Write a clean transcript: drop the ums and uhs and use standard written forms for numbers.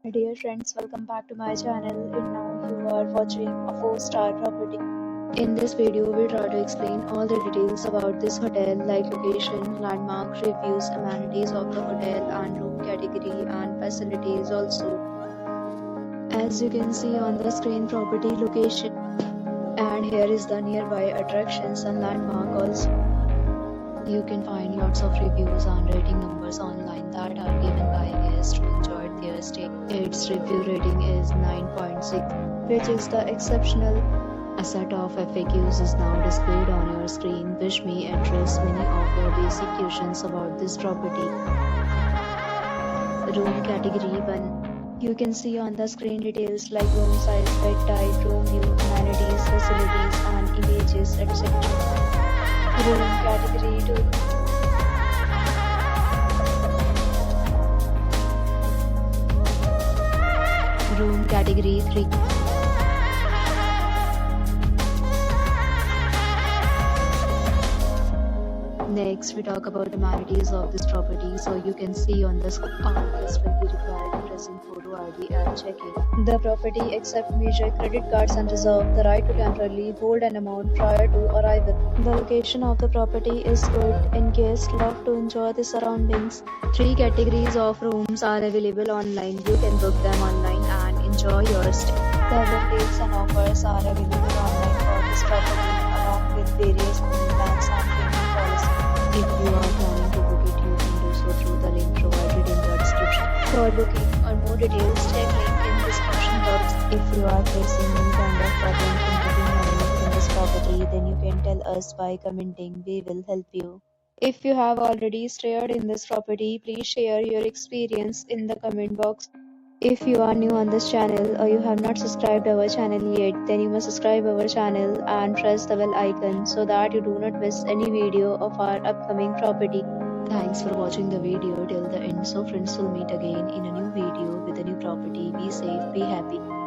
Dear friends, welcome back to my channel, and now you are watching a 4-star property. In this video, we try to explain all the details about this hotel like location, landmark, reviews, amenities of the hotel and room category and facilities also. As you can see on the screen, property location, and here is the nearby attractions and landmark also. You can find lots of reviews and rating numbers online that are given by guests who enjoyed their stay. Its review rating is 9.6, which is the exceptional. A set of FAQs is now displayed on your screen, which may address many of your basic questions about this property. Room category 1. You can see on the screen details like room size, bed type, room view, amenities, facilities, and images, etc. Room category 2. Room category 3. Next, we talk about amenities of this property. So you can see on the screen, all guests will be required to present photo ID at check-in. The property accepts major credit cards and reserves the right to temporarily hold an amount prior to arrival. The location of the property is good and guests love to enjoy the surroundings. 3 categories of rooms are available online. You can book them online and enjoy your stay. Several deals and offers are available online for this property along with various payment plans and payment policies. If you are planning to book it, you can do so through the link provided in the description. For booking or more details, check link in description box. If you are facing any kind of problem in booking or anything in this property, then you can tell us by commenting. We will help you. If you have already stayed in this property, please share your experience in the comment box. If you are new on this channel or you have not subscribed our channel yet, then you must subscribe our channel and press the bell icon so that you do not miss any video of our upcoming property. Thanks for watching the video till the end. So friends, will meet again in a new video with a new property. Be safe, be happy.